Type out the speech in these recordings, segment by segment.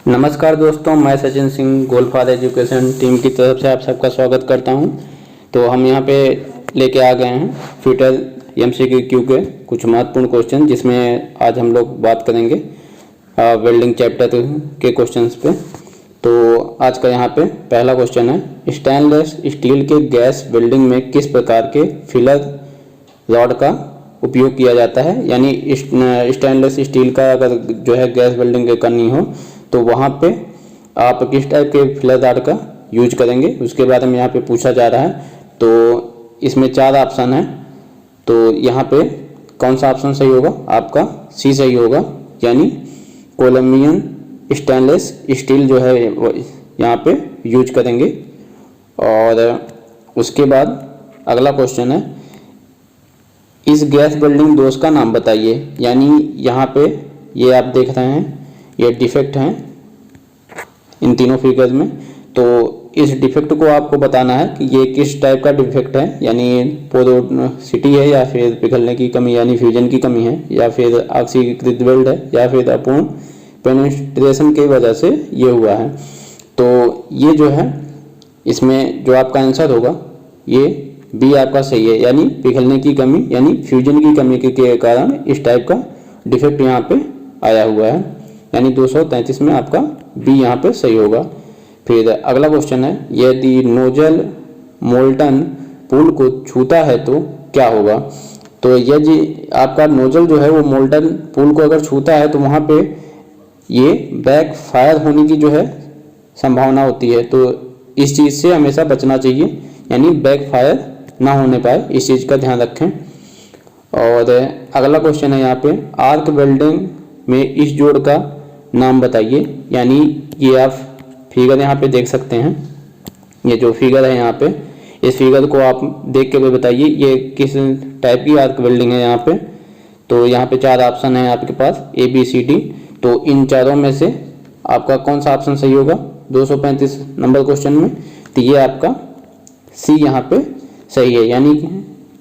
नमस्कार दोस्तों, मैं सचिन सिंह गोल्फार एजुकेशन टीम की तरफ से आप सबका स्वागत करता हूं। तो हम यहां पे लेके आ गए हैं फ्यूचर एमसीक्यू के कुछ महत्वपूर्ण क्वेश्चन, जिसमें आज हम लोग बात करेंगे वेल्डिंग चैप्टर के क्वेश्चंस पे। तो आज का यहाँ पे पहला क्वेश्चन है, स्टेनलेस स्टील के गैस वेल्डिंग में किस प्रकार के फिलर रॉड का उपयोग किया जाता है। यानी स्टेनलेस स्टील का अगर जो है गैस वेल्डिंग करनी हो तो वहाँ पे आप किस टाइप के फिलर रॉड का यूज करेंगे, उसके बारे में यहाँ पे पूछा जा रहा है। तो इसमें 4 ऑप्शन है, तो यहाँ पे कौन सा ऑप्शन सही होगा? आपका सी सही होगा, यानी कोलम्बियन स्टेनलेस स्टील जो है यहाँ पे यूज करेंगे। और उसके बाद अगला क्वेश्चन है, इस गैस वेल्डिंग दोष का नाम बताइए। यानी यहाँ पे ये आप देख रहे हैं, ये डिफेक्ट हैं इन तीनों फिगर्स में। तो इस डिफेक्ट को आपको बताना है कि ये किस टाइप का डिफेक्ट है, यानी पोरोसिटी है या फिर पिघलने की कमी यानी फ्यूजन की कमी है, या फिर ऑक्सीकृत वेल्ड है, या फिर अपूर्ण पेनिट्रेशन की वजह से ये हुआ है। तो ये जो है इसमें जो आपका आंसर होगा ये बी आपका सही है, यानी पिघलने की कमी यानी फ्यूजन की कमी के कारण इस टाइप का डिफेक्ट यहाँ पे आया हुआ है, यानी 233 में आपका बी यहाँ पे सही होगा। फिर अगला क्वेश्चन है, यदि नोजल मोल्टन पूल को छूता है तो क्या होगा। तो यदि आपका नोजल जो है वो मोल्टन पूल को अगर छूता है तो वहाँ पे ये बैक फायर होने की जो है संभावना होती है। तो इस चीज़ से हमेशा बचना चाहिए, यानी बैक फायर ना होने पाए, इस चीज़ का ध्यान रखें। और अगला क्वेश्चन है यहाँ पे, आर्क वेल्डिंग में इस जोड़ का नाम बताइए। यानी ये आप फिगर यहाँ पे देख सकते हैं, ये जो फिगर है यहाँ पे, इस फिगर को आप देख के बताइए ये किस टाइप की आर्क वेल्डिंग है यहाँ पे। तो यहाँ पे 4 ऑप्शन है आपके पास ए बी सी डी। तो इन चारों में से आपका कौन सा ऑप्शन सही होगा 235 नंबर क्वेश्चन में? तो ये आपका सी यहाँ पे सही है, यानी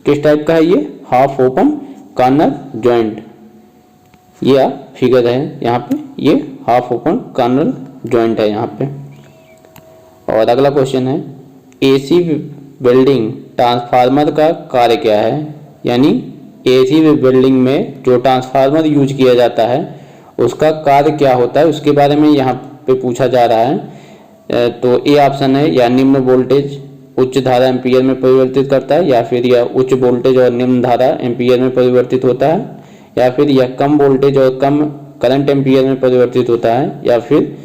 किस टाइप का है ये? Half open corner joint. ये आप फिगर है यहाँ पे, ये हाफ ओपन कॉर्नर जॉइंट है यहाँ पे। और अगला क्वेश्चन है, एसी वेल्डिंग ट्रांसफार्मर का कार्य क्या है। यानी एसी वेल्डिंग में जो ट्रांसफार्मर यूज किया जाता है उसका कार्य क्या होता है, उसके बारे में यहाँ पे पूछा जा रहा है। तो ए ऑप्शन है, या निम्न वोल्टेज उच्च धारा एम्पीयर में परिवर्तित करता है, या फिर यह उच्च वोल्टेज और निम्न धारा एम्पीयर में परिवर्तित होता है, या फिर यह कम वोल्टेज और कम करंट एम्पीयर में परिवर्तित होता है, या फिर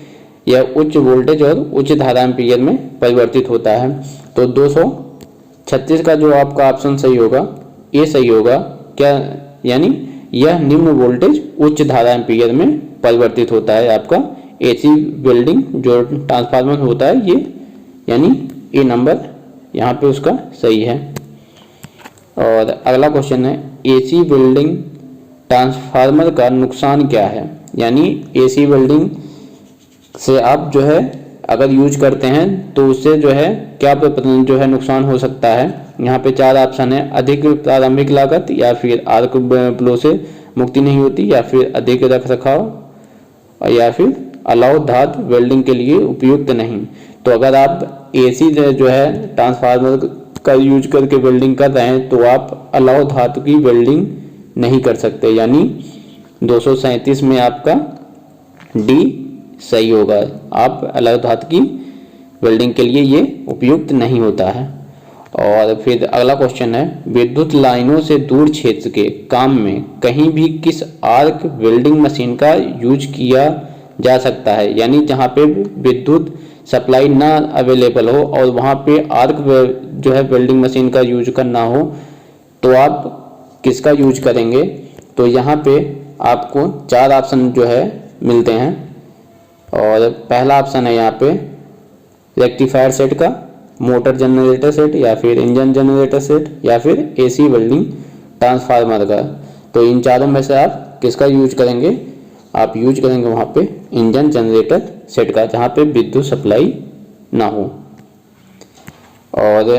यह उच्च वोल्टेज और उच्च धारा एम्पीयर में परिवर्तित होता है। तो 236 का जो आपका ऑप्शन सही होगा ये सही होगा क्या? यानी यह निम्न वोल्टेज उच्च धारा एम्पीयर में परिवर्तित होता है आपका एसी वेल्डिंग जो ट्रांसफार्मर होता है ये, यानी ए नंबर यहाँ पे उसका सही है। और अगला क्वेश्चन है, एसी वेल्डिंग ट्रांसफार्मर का नुकसान क्या है। यानी एसी वेल्डिंग से आप जो है अगर यूज करते हैं तो उससे जो है क्या जो है नुकसान हो सकता है। यहाँ पे 4 ऑप्शन है, अधिक प्रारंभिक लागत, या फिर आर्क फ्लो से मुक्ति नहीं होती, या फिर अधिक रख रखाव, या फिर अलाउ धातु वेल्डिंग के लिए उपयुक्त नहीं। तो अगर आप एसी जो है ट्रांसफार्मर का यूज करके वेल्डिंग कर रहे हैं तो आप अलाउ धातु की वेल्डिंग नहीं कर सकते, यानी 237 में आपका डी सही होगा। आप अलाउ धातु की वेल्डिंग के लिए ये उपयुक्त नहीं होता है। और फिर अगला क्वेश्चन है, विद्युत लाइनों से दूर क्षेत्र के काम में कहीं भी किस आर्क वेल्डिंग मशीन का यूज किया जा सकता है। यानी जहाँ पे विद्युत सप्लाई ना अवेलेबल हो और वहाँ पे आर्क जो है वेल्डिंग मशीन का यूज करना हो तो आप किसका यूज करेंगे। तो यहाँ पे आपको 4 ऑप्शन जो है मिलते हैं। और पहला ऑप्शन है यहाँ पे रेक्टिफायर सेट का, मोटर जनरेटर सेट, या फिर इंजन जनरेटर सेट, या फिर एसी वेल्डिंग ट्रांसफार्मर का। तो इन चारों में से आप किसका यूज करेंगे? आप यूज करेंगे वहाँ पे इंजन जनरेटर सेट का, जहाँ पे विद्युत सप्लाई ना हो। और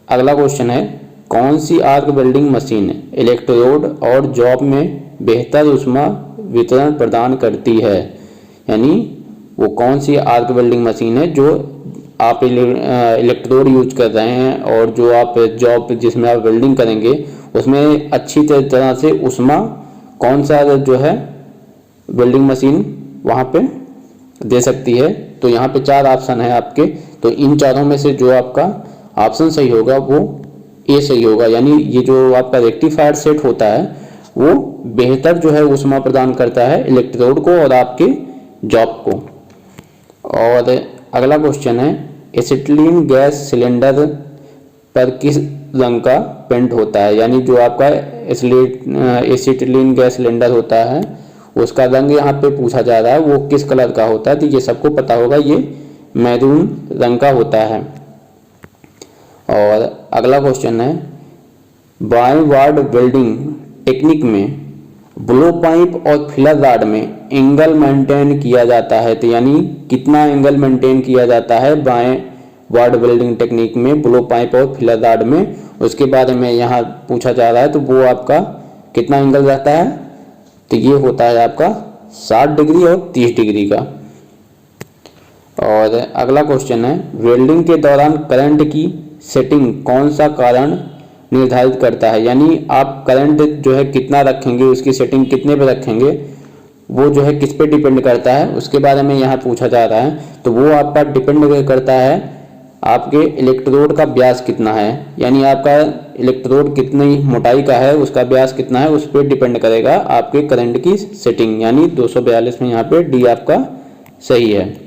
अगला क्वेश्चन है, कौन सी आर्क वेल्डिंग मशीन इलेक्ट्रोड और जॉब में बेहतर ऊष्मा वितरण प्रदान करती है। यानी वो कौन सी आर्क वेल्डिंग मशीन है जो आप इलेक्ट्रोड यूज कर रहे हैं और जो आप जॉब जिसमें आप वेल्डिंग करेंगे उसमें अच्छी तरह से ऊष्मा कौन सा जो है वेल्डिंग मशीन वहाँ पे दे सकती है। तो यहाँ पे 4 ऑप्शन है आपके, तो इन चारों में से जो आपका ऑप्शन सही होगा वो ए सही होगा। यानी ये जो आपका रेक्टिफायर सेट होता है वो बेहतर जो है ऊष्मा प्रदान करता है इलेक्ट्रोड को और आपके जॉब को। और अगला क्वेश्चन है एसिटिलीन गैस सिलेंडर पर किस रंग का पेंट होता है। यानी जो आपका एसिटिलीन गैस सिलेंडर होता है उसका रंग यहाँ पे पूछा जा रहा है वो किस कलर का होता है। तो ये सबको पता होगा, ये मैरून रंग का होता है। और अगला क्वेश्चन है बाय वार्ड वेल्डिंग टेक्निक में ब्लो पाइप और फिलर रॉड में एंगल मेंटेन किया जाता है। तो यानी कितना एंगल मेंटेन किया जाता है बाय वार्ड वेल्डिंग टेक्निक में ब्लो पाइप और फिलर रॉड में, उसके बारे में यहाँ पूछा जा रहा है। तो वो आपका कितना एंगल रहता है, तो ये होता है आपका 60 डिग्री और 30 डिग्री का। और अगला क्वेश्चन है वेल्डिंग के दौरान करंट की सेटिंग कौन सा कारण निर्धारित करता है। यानी आप करंट जो है कितना रखेंगे, उसकी सेटिंग कितने पे रखेंगे, वो जो है किस पे डिपेंड करता है, उसके बारे में यहाँ पूछा जा रहा है। तो वो आपका डिपेंड करता है आपके इलेक्ट्रोड का व्यास कितना है। यानी आपका इलेक्ट्रोड कितनी मोटाई का है, उसका व्यास कितना है, उस पर डिपेंड करेगा आपके करंट की सेटिंग। यानी 242 में यहाँ पे डी आपका सही है।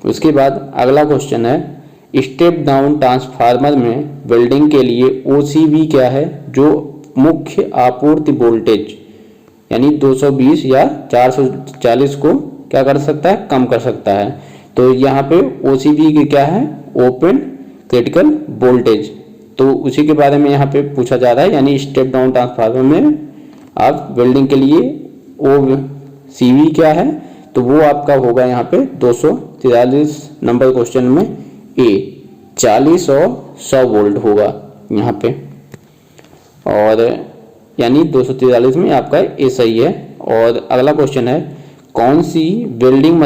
उसके बाद अगला क्वेश्चन है स्टेप डाउन ट्रांसफार्मर में वेल्डिंग के लिए OCV क्या है, जो मुख्य आपूर्ति वोल्टेज यानी 220 या 440 को क्या कर सकता है, कम कर सकता है। तो यहाँ पे OCV की क्या है, ओपन क्रिटिकल वोल्टेज। तो उसी के बारे में यहाँ पे पूछा जा रहा है। यानी स्टेप डाउन ट्रांसफार्मर में आप वेल्डिंग के लिए OCV क्या है, तो वो आपका होगा यहाँ पे 243 नंबर क्वेश्चन में ए 40 और 100 वोल्ट होगा यहाँ पे। और यानी 243 में आपका ए सही है। और अगला क्वेश्चन है कौन सी वेल्डिंग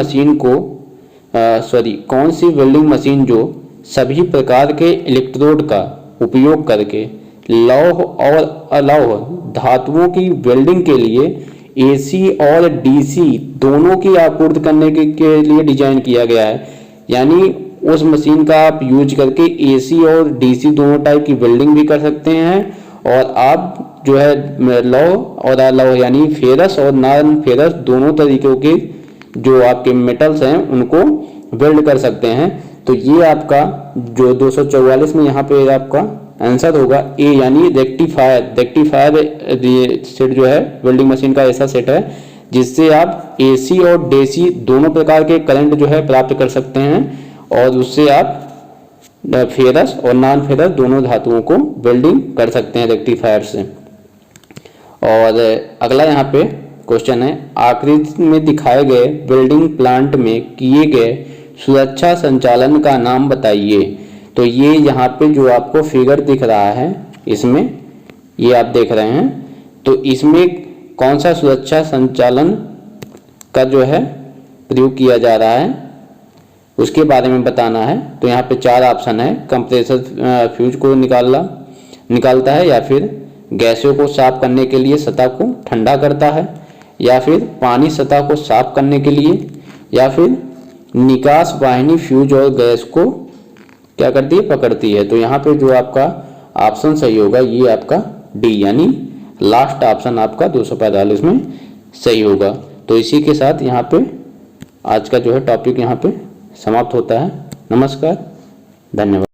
मशीन जो सभी प्रकार के इलेक्ट्रोड का उपयोग करके लौह और अलौह धातुओं की वेल्डिंग के लिए AC और DC दोनों की आपूर्ति करने के लिए डिजाइन किया गया है। यानी उस मशीन का आप यूज करके AC और DC दोनों टाइप की वेल्डिंग भी कर सकते हैं और आप जो है लौह और अलौह यानी फेरस और नॉन फेरस दोनों तरीकों के जो आपके मेटल्स हैं उनको वेल्ड कर सकते हैं। तो ये आपका जो 244 में यहाँ पे आपका आंसर होगा ए यानी रेक्टिफायर सेट जो है वेल्डिंग मशीन का ऐसा सेट है जिससे आप AC और DC दोनों प्रकार के करंट जो है प्राप्त कर सकते हैं और उससे आप फेरस और नॉन फेरस दोनों धातुओं को वेल्डिंग कर सकते हैं रेक्टिफायर से। और अगला यहाँ पे क्वेश्चन है आकृति में दिखाए गए वेल्डिंग प्लांट में किए गए सुरक्षा संचालन का नाम बताइए। तो ये यहाँ पे जो आपको फिगर दिख रहा है इसमें ये आप देख रहे हैं, तो इसमें कौन सा सुरक्षा संचालन का जो है प्रयोग किया जा रहा है उसके बारे में बताना है। तो यहाँ पे 4 ऑप्शन है, कंप्रेसर फ्यूज को निकालता है, या फिर गैसों को साफ करने के लिए सतह को ठंडा करता है, या फिर पानी सतह को साफ करने के लिए, या फिर निकास वाहिनी फ्यूज और गैस को क्या करती है, पकड़ती है। तो यहाँ पे जो आपका ऑप्शन सही होगा ये आपका डी यानी लास्ट ऑप्शन आपका 245 में सही होगा। तो इसी के साथ यहाँ पे आज का जो है टॉपिक यहाँ पे समाप्त होता है। नमस्कार, धन्यवाद।